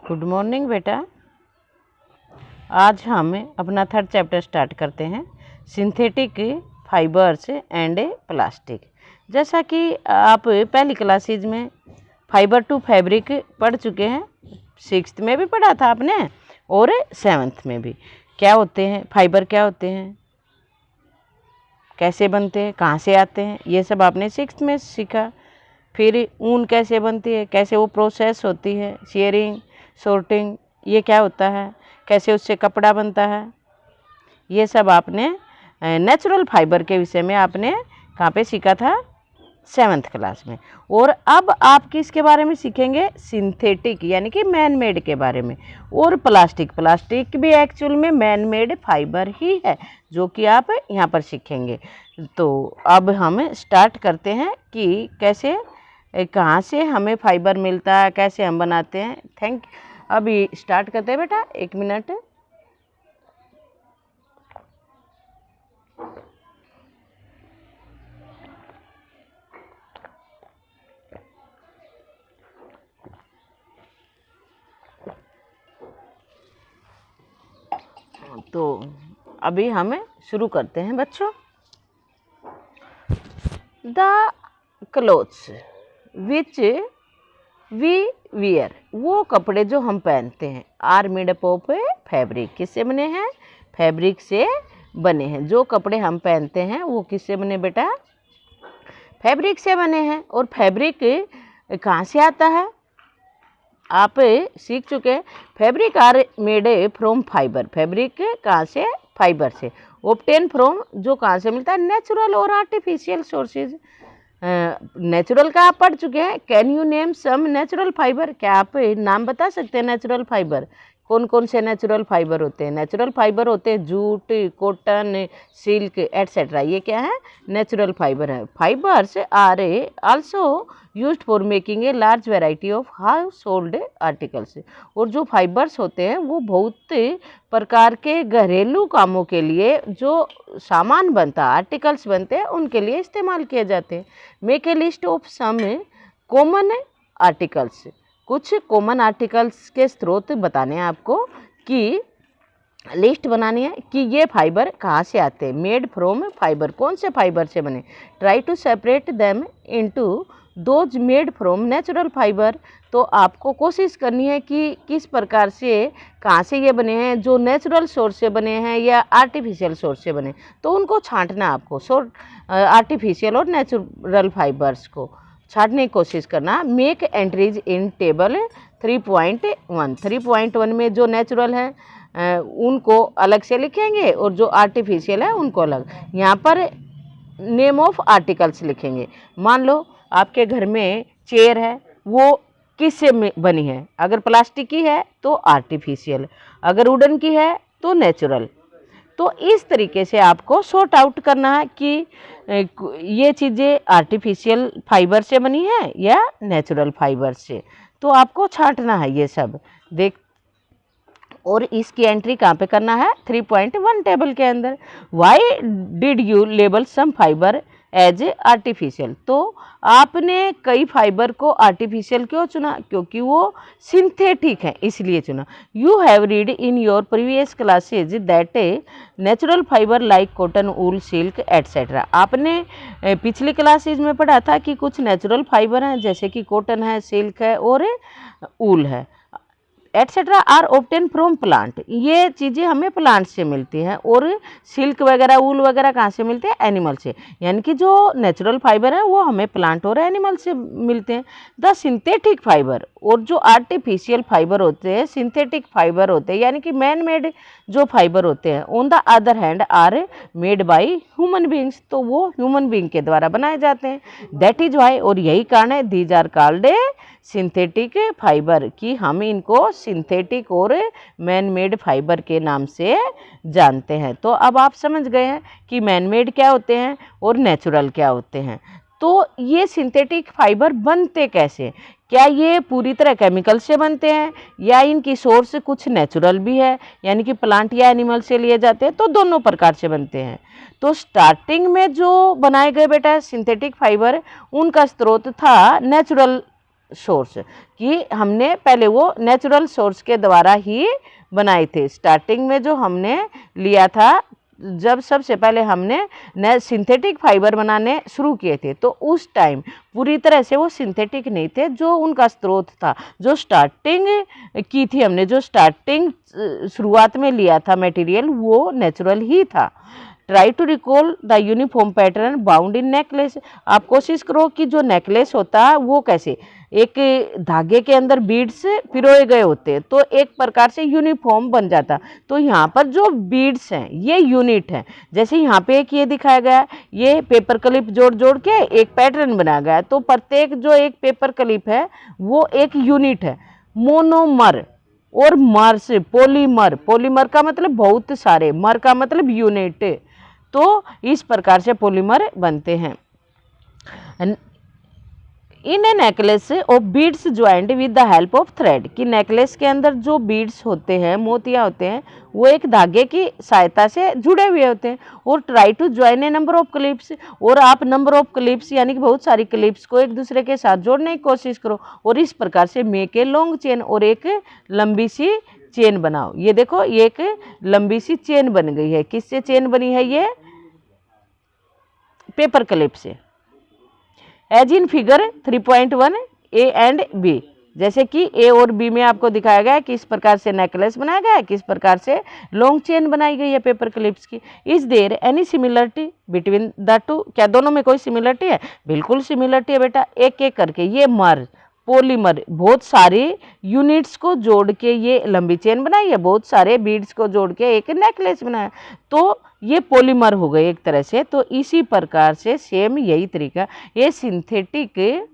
Good morning बेटा। आज हम अपना थर्ड चैप्टर स्टार्ट करते हैं, सिंथेटिक फाइबर्स एंड प्लास्टिक। जैसा कि आप पहली क्लासेज में फाइबर टू फैब्रिक पढ़ चुके हैं, 6th में भी पढ़ा था आपने और 7th में भी। क्या होते हैं फाइबर, क्या होते हैं, कैसे बनते हैं, कहाँ से आते हैं, ये सब आपने 6th में सीखा। फिर ऊन कैसे बनती है, कैसे वो प्रोसेस होती है, शेयरिंग, सॉर्टिंग, ये क्या होता है, कैसे उससे कपड़ा बनता है, ये सब आपने नेचुरल फाइबर के विषय में आपने कहाँ पे सीखा था, 7th क्लास में। और अब आप किसके बारे में सीखेंगे, सिंथेटिक यानी कि मैन मेड के बारे में। और प्लास्टिक भी एक्चुअल में मैन मेड फाइबर ही है, जो कि आप यहाँ पर सीखेंगे। तो अब हम स्टार्ट करते हैं कि कैसे, कहाँ से हमें फाइबर मिलता है, कैसे हम बनाते हैं। अभी स्टार्ट करते हैं बेटा, 1 मिनट। तो अभी हम शुरू करते हैं बच्चों। The clothes which we wear, वो कपड़े जो हम पहनते हैं, are made up of fabric, किससे बने हैं, फैब्रिक से बने हैं। जो कपड़े हम पहनते हैं वो किससे बने बेटा, फैब्रिक से बने हैं। और फैब्रिक कहाँ से आता है, आप सीख चुके हैं। Fabric are made from fibre, fabric कहाँ से, फाइबर से। ऑब्टेन फ्रॉम, जो कहाँ से मिलता है, नेचुरल और आर्टिफिशियल सोर्सेज। नेचुरल का आप पढ़ चुके हैं। Can you name some natural fibre, क्या आप नाम बता सकते हैं नेचुरल फाइबर, कौन कौन से नेचुरल फाइबर होते हैं। नेचुरल फाइबर होते हैं जूट, कॉटन, सिल्क एट्सेट्रा, ये क्या है, नेचुरल फाइबर है। Fibres are also used for making a large variety of household articles. और जो फाइबर्स होते हैं वो बहुत प्रकार के घरेलू कामों के लिए, जो सामान बनता, आर्टिकल्स बनते हैं, उनके लिए इस्तेमाल किए जाते हैं। Make a list of some common articles, कुछ कॉमन आर्टिकल्स के स्रोत बताने हैं आपको, कि लिस्ट बनानी है कि ये फाइबर कहाँ से आते हैं। मेड फ्रॉम फाइबर, कौन से फाइबर से बने। Try to separate them into those made from natural fibre, तो आपको कोशिश करनी है कि किस प्रकार से, कहाँ से ये बने हैं, जो नेचुरल सोर्स से बने हैं या आर्टिफिशियल सोर्स से बने, तो उनको छांटना आपको। आर्टिफिशियल और नेचुरल फाइबर्स को छाटने की कोशिश करना। मेक एंट्रीज इन टेबल 3.1, 3.1 में जो नेचुरल है उनको अलग से लिखेंगे और जो आर्टिफिशियल है उनको अलग। यहाँ पर नेम ऑफ आर्टिकल्स लिखेंगे। मान लो आपके घर में चेयर है, वो किससे बनी है, अगर प्लास्टिक की है तो आर्टिफिशियल, अगर वुडन की है तो नेचुरल। तो इस तरीके से आपको सॉर्ट आउट करना है कि ये चीज़ें आर्टिफिशियल फाइबर से बनी है या नेचुरल फाइबर से, तो आपको छांटना है ये सब देख। और इसकी एंट्री कहाँ पे करना है, 3.1 टेबल के अंदर। Why did you label some fibre as artificial, तो आपने कई फाइबर को आर्टिफिशियल क्यों चुना, क्योंकि वो सिंथेटिक है इसलिए चुना। You have read in your previous classes that natural fibre like cotton, wool, silk etcetera, आपने पिछली क्लासेज में पढ़ा था कि कुछ नेचुरल फाइबर हैं जैसे कि कॉटन है, सिल्क है और वूल है, etcetera are obtain from plant, ये चीज़ें हमें प्लांट से मिलती हैं। और सिल्क वगैरह, वूल वगैरह कहाँ से मिलते हैं, एनिमल से। यानी कि जो नेचुरल फाइबर है वो हमें प्लांट और एनिमल से मिलते हैं। द सिंथेटिक फाइबर, और जो आर्टिफिशियल फाइबर होते हैं, सिंथेटिक फाइबर होते हैं, यानी कि मैन मेड जो फाइबर होते हैं, on the other hand are made by human beings, तो वो ह्यूमन बींग के द्वारा बनाए जाते हैं। दैट इज वाई, और यही कारण है, these are called synthetic fibre, कि हम इनको सिंथेटिक और मैन मेड फाइबर के नाम से जानते हैं। तो अब आप समझ गए हैं कि मैन मेड क्या होते हैं और नेचुरल क्या होते हैं। तो ये सिंथेटिक फाइबर बनते कैसे, क्या ये पूरी तरह केमिकल से बनते हैं या इनकी सोर्स कुछ नेचुरल भी है, यानी कि प्लांट या एनिमल से लिए जाते हैं, तो दोनों प्रकार से बनते हैं। तो स्टार्टिंग में जो बनाए गए बेटा सिंथेटिक फाइबर, उनका स्रोत था नेचुरल सोर्स, कि हमने पहले वो नेचुरल सोर्स के द्वारा ही बनाए थे। स्टार्टिंग में जो हमने लिया था, जब सबसे पहले हमने सिंथेटिक फाइबर बनाने शुरू किए थे, तो उस टाइम पूरी तरह से वो सिंथेटिक नहीं थे। जो उनका स्रोत था, जो स्टार्टिंग की थी हमने, जो स्टार्टिंग शुरुआत में लिया था मटेरियल, वो नेचुरल ही था। Try to recall the uniform pattern bound in necklace. आप कोशिश करो कि जो नेकलेस होता है वो कैसे, एक धागे के अंदर बीड्स पिरोए गए होते हैं, तो एक प्रकार से यूनिफॉर्म बन जाता। तो यहाँ पर जो बीड्स हैं ये यूनिट हैं। जैसे यहाँ पे एक ये दिखाया गया है, ये पेपर क्लिप जोड़ जोड़ के एक पैटर्न बनाया गया है, तो प्रत्येक जो एक पेपर क्लिप है वो एक यूनिट है। मोनोमर और मर से पॉलीमर, पॉलीमर का मतलब बहुत सारे, मर का मतलब यूनिट, तो इस प्रकार से पॉलीमर बनते हैं। In a necklace of beads joint with the help of thread, कि नेकलेस के अंदर जो बीड्स होते हैं, मोतियाँ होते हैं, वो एक धागे की सहायता से जुड़े हुए होते हैं। और try to join a number of clips, और आप नंबर ऑफ क्लिप्स यानी कि बहुत सारी क्लिप्स को एक दूसरे के साथ जोड़ने की कोशिश करो, और इस प्रकार से मेक ए लॉन्ग चेन, और एक लंबी सी चेन बनाओ। ये देखो, ये एक लंबी सी चेन बन गई है। किससे चेन बनी है? ये पेपर क्लिप से। As in figure 3.1 A and B, जैसे कि ए और बी में आपको दिखाया गया है किस प्रकार से नेकलेस बनाया गया है, किस प्रकार से लॉन्ग चेन बनाई गई है पेपर क्लिप्स की। Is there any similarity between the two, क्या दोनों में कोई सिमिलरिटी है? बिल्कुल सिमिलरिटी है बेटा। एक एक करके ये मर, पॉलीमर, बहुत सारे यूनिट्स को जोड़ के ये लंबी चेन बनाई है, बहुत सारे बीड्स को जोड़ के एक नेकलेस बनाया, तो ये पॉलीमर हो गए एक तरह से। तो इसी प्रकार से सेम यही तरीका, ये सिंथेटिक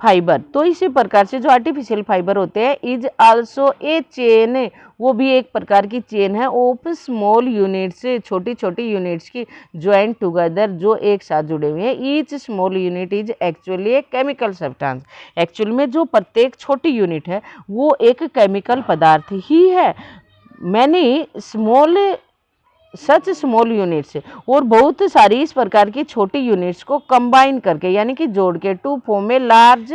फाइबर, तो इसी प्रकार से जो आर्टिफिशियल फाइबर होते हैं, इज आल्सो ए चेन, वो भी एक प्रकार की चेन है, ऑफ स्मॉल यूनिट्स, छोटी छोटी यूनिट्स की ज्वाइंट टुगेदर, जो एक साथ जुड़े हुए हैं। Each small unit is actually a chemical substance, actual में जो प्रत्येक छोटी यूनिट है वो एक केमिकल पदार्थ ही है। Many small such small units, और बहुत सारी इस प्रकार की छोटी यूनिट्स को कंबाइन करके यानी कि जोड़ के टू फॉर्म में लार्ज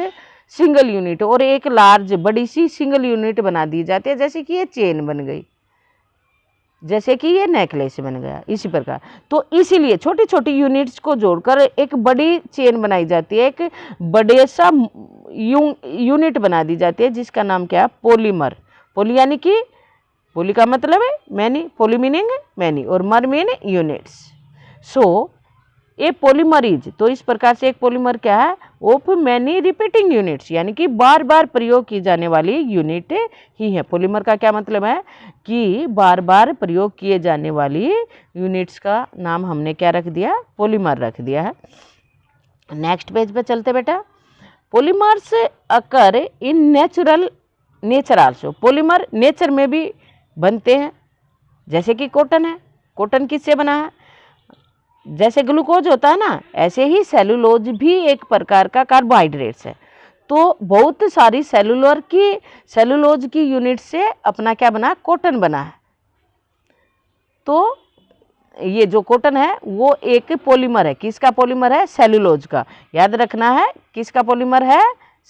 सिंगल यूनिट, और एक लार्ज बड़ी सी सिंगल यूनिट बना दी जाती है। जैसे कि ये चेन बन गई, जैसे कि ये नेकलेस बन गया, इसी प्रकार। तो इसीलिए छोटी छोटी यूनिट्स को जोड़कर एक बड़ी चेन बनाई जाती है, एक बड़े सा यूनिट बना दी जाती है, जिसका नाम क्या है? पॉलीमर। पॉली यानी कि पॉली का मतलब है मैनी, पॉली मीनिंग मैनी, और मर mean units. So A polymer is, तो इस प्रकार से एक पॉलीमर क्या है? ऑफ मैनी रिपीटिंग यूनिट्स, यानी कि बार बार प्रयोग की जाने वाली यूनिट ही है। पॉलीमर का क्या मतलब है? कि बार बार प्रयोग किए जाने वाली यूनिट्स का नाम हमने क्या रख दिया? पॉलीमर रख दिया है। नेक्स्ट पेज पे चलते बेटा। Polymers occur in nature also, polymer nature में भी बनते हैं। जैसे कि कॉटन है, कॉटन किससे बना है? जैसे ग्लूकोज होता है ना, ऐसे ही सेलुलोज भी एक प्रकार का कार्बोहाइड्रेट्स है। तो बहुत सारी सेलुलोज की यूनिट से अपना क्या बना? कॉटन बना है। तो ये जो कॉटन है वो एक पॉलीमर है। किसका पॉलीमर है? सेलुलोज का। याद रखना है, किसका पॉलीमर है?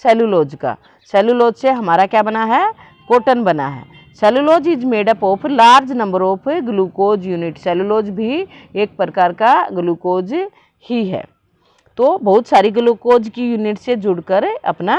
सेलुलोज का। सेलुलोज से हमारा क्या बना है? कॉटन बना है। Cellulose is made up of large number of glucose unit, cellulose भी एक प्रकार का ग्लूकोज ही है। तो बहुत सारी ग्लूकोज की यूनिट से जुड़कर अपना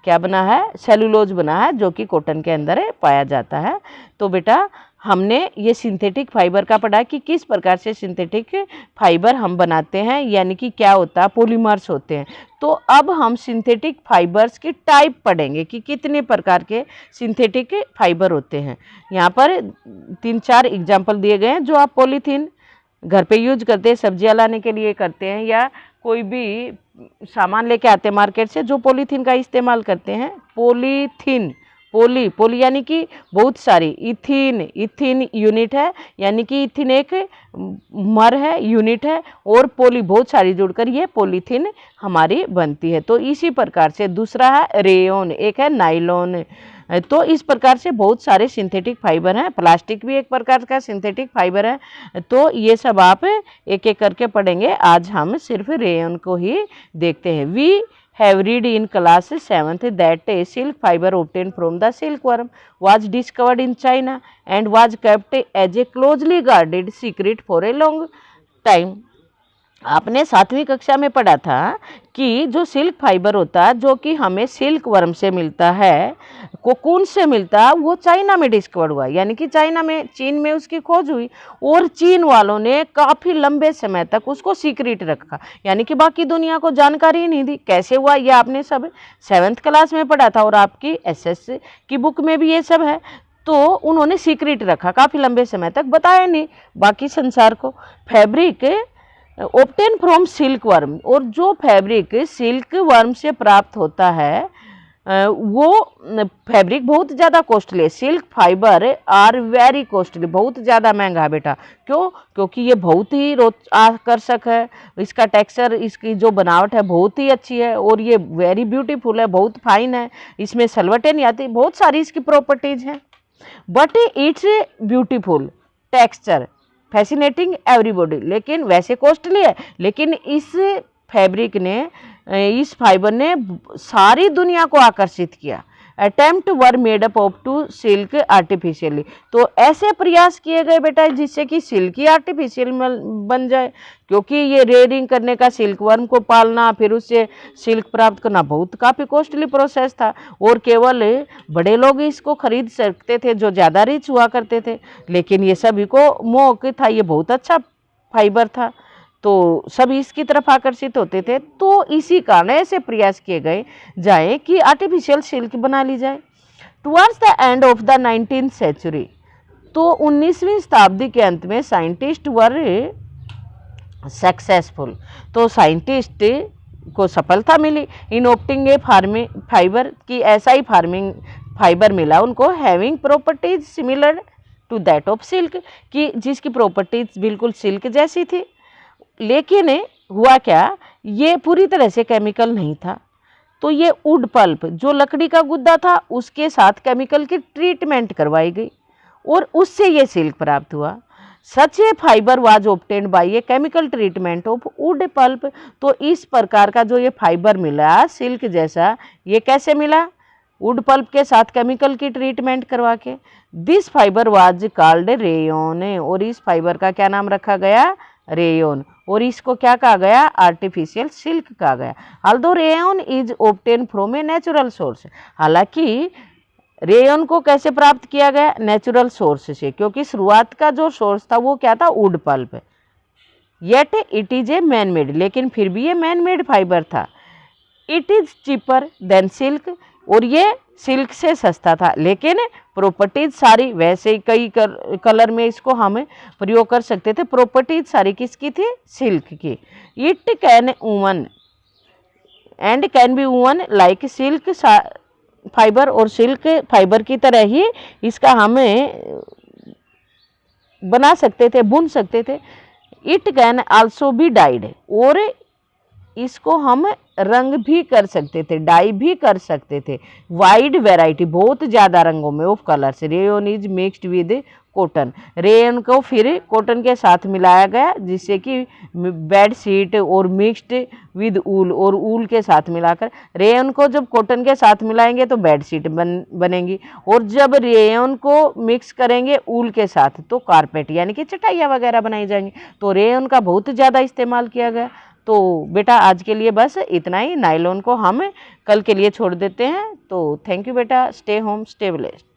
क्या बना है? सेलुलोज बना है, जो कि कॉटन के अंदर पाया जाता है। तो बेटा हमने ये सिंथेटिक फाइबर का पढ़ा कि किस प्रकार से सिंथेटिक फाइबर हम बनाते हैं, यानी कि क्या होता है? पॉलीमर्स होते हैं। तो अब हम सिंथेटिक फाइबर्स की टाइप पढ़ेंगे कि कितने प्रकार के सिंथेटिक फाइबर होते हैं। यहाँ पर 3-4 एग्जाम्पल दिए गए हैं। जो आप पॉलीथीन घर पे यूज करते हैं, सब्जियां लाने के लिए करते हैं, या कोई भी सामान लेके आते हैं मार्केट से, जो पॉलीथीन का इस्तेमाल करते हैं। पॉलीथीन, पॉली यानी कि बहुत सारी, इथीन यूनिट है, यानी कि इथीन एक मर है, यूनिट है, और पॉली बहुत सारी जुड़कर ये पॉलीथीन हमारी बनती है। तो इसी प्रकार से दूसरा है रेयन, एक है नाइलॉन। तो इस प्रकार से बहुत सारे सिंथेटिक फाइबर हैं। प्लास्टिक भी एक प्रकार का सिंथेटिक फाइबर है। तो ये सब आप एक एक करके पढ़ेंगे। आज हम सिर्फ रेयन को ही देखते हैं। We have read in class 7th that a silk fiber obtained from the silkworm was discovered in China and was kept as a closely guarded secret for a long time. आपने 7वीं कक्षा में पढ़ा था कि जो सिल्क फाइबर होता है जो कि हमें सिल्क वर्म से मिलता है, कोकून से मिलता है, वो चाइना में डिस्कवर हुआ, यानी कि चाइना में, चीन में उसकी खोज हुई और चीन वालों ने काफ़ी लंबे समय तक उसको सीक्रेट रखा, यानी कि बाकी दुनिया को जानकारी ही नहीं दी। कैसे हुआ ये आपने सब 7th क्लास में पढ़ा था और आपकी SS की बुक में भी ये सब है। तो उन्होंने सीक्रेट रखा, काफ़ी लंबे समय तक बताया नहीं बाकी संसार को। Fabric obtain from silk worm, और जो फैब्रिक सिल्क वर्म से प्राप्त होता है वो फैब्रिक बहुत ज़्यादा कॉस्टली है। Silk fibre are very costly, बहुत ज़्यादा महंगा है बेटा। क्यों? क्योंकि ये बहुत ही आकर्षक है, इसका टेक्सचर, इसकी जो बनावट है बहुत ही अच्छी है और ये वेरी ब्यूटीफुल है, बहुत फाइन है, इसमें सलवटें नहीं आती, बहुत सारी इसकी प्रॉपर्टीज़ हैं। But it's beautiful texture fascinating everybody, लेकिन वैसे कॉस्टली है, लेकिन इस फैब्रिक ने, इस फाइबर ने सारी दुनिया को आकर्षित किया। Attempt were made up of to silk artificially, तो ऐसे प्रयास किए गए बेटा जिससे कि सिल्क ही आर्टिफिशियल बन जाए, क्योंकि ये रेयरिंग करने का, सिल्क वर्म को पालना, फिर उससे सिल्क प्राप्त करना बहुत काफ़ी कॉस्टली प्रोसेस था और केवल बड़े लोग इसको खरीद सकते थे जो ज़्यादा रिच हुआ करते थे, लेकिन ये सभी को मोह था, ये बहुत अच्छा फाइबर था तो सभी इसकी तरफ आकर्षित होते थे। तो इसी कारण ऐसे प्रयास किए गए जाए कि आर्टिफिशियल सिल्क बना ली जाए। Towards the end of the 19th century, तो 19वीं शताब्दी के अंत में साइंटिस्ट वर सक्सेसफुल, तो साइंटिस्ट को सफलता मिली इन ऑप्टिंग ए फाइबर की, ऐसा ही फाइबर मिला उनको, having properties similar to that of silk, की जिसकी प्रॉपर्टीज बिल्कुल सिल्क जैसी थी। लेकिन हुआ क्या, ये पूरी तरह से केमिकल नहीं था, तो ये वुड पल्प जो लकड़ी का गुद्दा था उसके साथ केमिकल की ट्रीटमेंट करवाई गई और उससे ये सिल्क प्राप्त हुआ। Such a fibre was obtained by a chemical treatment of wood pulp, तो इस प्रकार का जो ये फाइबर मिला सिल्क जैसा, ये कैसे मिला? वुड पल्प के साथ केमिकल की ट्रीटमेंट करवा के। This fibre was called rayon, और इस फाइबर का क्या नाम रखा गया? रेयन, और इसको क्या कहा गया? आर्टिफिशियल सिल्क कहा गया। Although rayon is obtain from a natural source, हालांकि रेयन को कैसे प्राप्त किया गया? नेचुरल सोर्स से, क्योंकि शुरुआत का जो सोर्स था वो क्या था? Wood pulp. Yet it is a man made, लेकिन फिर भी ये मैन मेड फाइबर था। It is cheaper than silk, और ये सिल्क से सस्ता था, लेकिन प्रॉपर्टीज सारी वैसे ही, कई कलर में इसको हम प्रयोग कर सकते थे, प्रॉपर्टीज सारी किसकी थी? सिल्क की। It can woven and can be woven like silk fibre, और सिल्क फाइबर की तरह ही इसका हमें बना सकते थे, बुन सकते थे। It can also be died, और इसको हम रंग भी कर सकते थे, डाई भी कर सकते थे। वाइड वैरायटी, बहुत ज़्यादा रंगों में of colours. Rayon is mixed with cotton, rayon को फिर कॉटन के साथ मिलाया गया जिससे कि बेड शीट, और मिक्सड विद ऊल, और ऊल के साथ मिलाकर, रेयन को जब कॉटन के साथ मिलाएंगे तो बेड शीट बनेंगी, और जब रेयन को मिक्स करेंगे ऊल के साथ तो कारपेट यानी कि चटाइयाँ वगैरह बनाई जाएंगी। तो रेयन का बहुत ज़्यादा इस्तेमाल किया गया। तो बेटा आज के लिए बस इतना ही, नायलॉन को हम कल के लिए छोड़ देते हैं। तो थैंक यू बेटा, स्टे होम स्टे ब्लेस्ड।